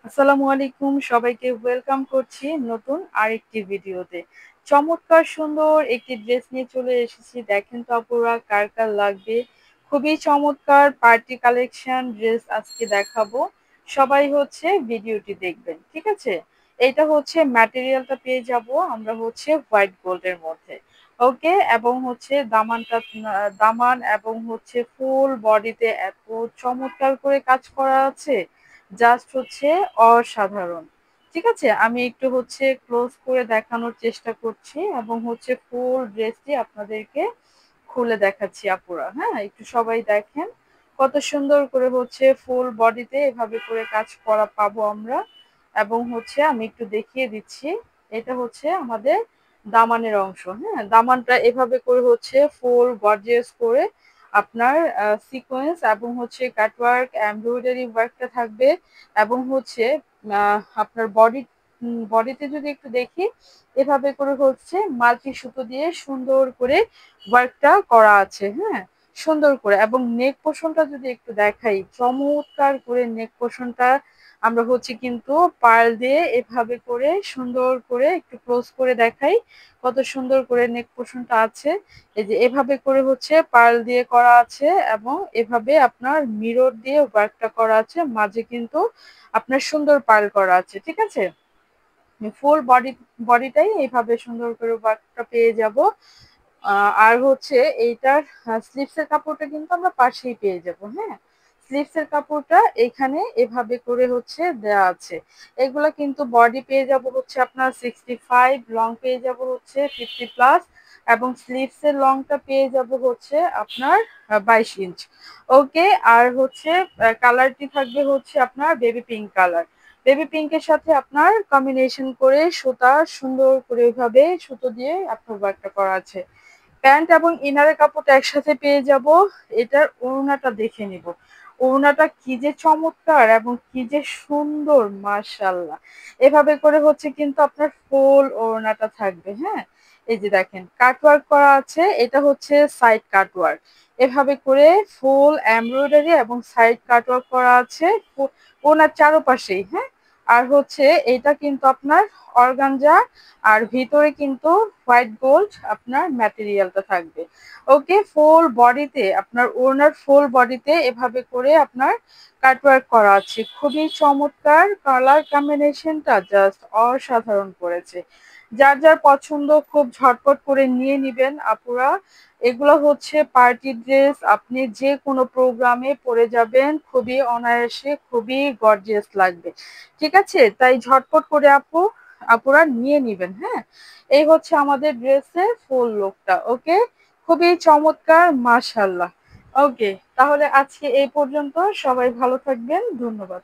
আসসালামু আলাইকুম, সবাইকে ওয়েলকাম করছি নতুন আরেকটি ভিডিওতে। চমৎকার সুন্দর একটি ড্রেস নিয়ে চলে এসেছি। দেখেন তো আপুরা, কার কার লাগবে। খুবই চমৎকার পার্টি কালেকশন ড্রেস আজকে দেখাবো। সবাই হচ্ছে ভিডিওটি দেখবেন, ঠিক আছে? এটা হচ্ছে ম্যাটেরিয়ালটা পেয়ে যাব আমরা হচ্ছে হোয়াইট গোল্ডের মধ্যে। ওকে, এবং হচ্ছে দামান এবং হচ্ছে ফুল বডিতে এত চমৎকার করে কাজ করা আছে, জাস্ট হচ্ছে অসাধারণ। ঠিক আছে, আমি একটু হচ্ছে ক্লোজ করে দেখানোর চেষ্টা করছি এবং হচ্ছে ফুল ড্রেসটি আপনাদেরকে খুলে দেখাচ্ছি আপুরা। হ্যাঁ, একটু সবাই দেখেন কত সুন্দর করে হচ্ছে ফুল বডিতে এভাবে করে কাজ করা পাবো আমরা। এবং হচ্ছে আমি একটু দেখিয়ে দিচ্ছি, এটা হচ্ছে আমাদের দামানের অংশ। হ্যাঁ, দামানটা এভাবে করে হচ্ছে ফুল গর্জিয়াস করে আপনার সিকোয়েন্স এবং হচ্ছে কাটওয়ার্ক এমব্রয়ডারি ওয়ার্কটা থাকবে। এবং হচ্ছে আপনার বডিতে যদি একটু দেখি, এভাবে করে হচ্ছে মাল্টি সুতো দিয়ে সুন্দর করে ওয়ার্কটা করা আছে। হ্যাঁ, সুন্দর করে। এবং নেক পোর্শনটা যদি একটু দেখাই, চমৎকার করে নেক পোর্শনটা আমরা হচ্ছে কিন্তু পার্ল দিয়ে এভাবে করে সুন্দর করে একটু ক্লোজ করে দেখাই কত সুন্দর করে নেক পোর্শনটা আছে। এই যে এভাবে করে হচ্ছে পার্ল দিয়ে করা আছে এবং এভাবে আপনার মিরর দিয়ে ওয়ার্কটা করা আছে, মাঝে কিন্তু আপনার সুন্দর পার্ল করা আছে। ঠিক আছে, ফুল বডিটাই এইভাবে সুন্দর করে ওয়ার্কটা পেয়ে যাব। আর হচ্ছে এইটার স্লিভস এর কাপড়টা কিন্তু আমরা পাশেই পেয়ে যাব। হ্যাঁ, স্লিভস এর কাপড়টা এখানে এভাবে করে হচ্ছে দেয়া আছে। এগুলা কিন্তু বডি পেয়ে যাব হচ্ছে আপনার 65, লং পেয়ে যাব হচ্ছে 50+, এবং স্লিভস এর লংটা পেয়ে যাব হচ্ছে আপনার 22 ইঞ্চ। ওকে, আর হচ্ছে কালারটি থাকবে হচ্ছে আপনার বেবি পিঙ্ক কালার। বেবি পিঙ্কের সাথে আপনার কম্বিনেশন করে সুতা সুন্দর করে ওইভাবে সুতো দিয়ে আপনার ওয়ার্কটা করা আছে। প্যান্ট এবং ইনারের কাপড়টা একসাথে পেয়ে যাব। এটার ওড়নাটা দেখে নিব, ওড়নাটা কি যে চমৎকার এবং কি যে সুন্দর, মাশাআল্লাহ। এভাবে করে হচ্ছে কিন্তু আপনার ফুল ওড়নাটা থাকবে। হ্যাঁ, এই যে দেখেন কাটওয়ার্ক করা আছে, এটা হচ্ছে সাইড কাটওয়ার্ক। এভাবে করে ফুল এমব্রয়ডারি এবং সাইড কাটওয়ার্ক করা আছে ওড়নার চারপাশেই। হ্যাঁ, আর হচ্ছে এটা কিন্তু আপনার অর্গানজা, আর ভিতরে কিন্তু হোয়াইট গোল্ড আপনার ম্যাটেরিয়ালটা থাকবে। ওকে, ফুল বডিতে আপনার ওড়নার ফুল বডিতে এভাবে করে আপনার কাটওয়ার্ক করা আছে। খুবই চমৎকার, কালার কম্বিনেশনটা জাস্ট অসাধারণ করেছে। যার যার পছন্দ খুব ঝটপট করে নিয়ে নিবেন আপুরা। এগুলো হচ্ছে পার্টি ড্রেস, আপনি যে কোনো প্রোগ্রামে পরে যাবেন খুবই অনায়াসে, খুবই গর্জিয়াস লাগবে। ঠিক আছে, তাই ঝটপট করে আপুরা নিয়ে নিবেন। হ্যাঁ, এই হচ্ছে আমাদের ড্রেসের ফুল লুকটা। ওকে, খুবই চমৎকার, মাশাআল্লাহ। ওকে, তাহলে আজকে এই পর্যন্ত। সবাই ভালো থাকবেন, ধন্যবাদ।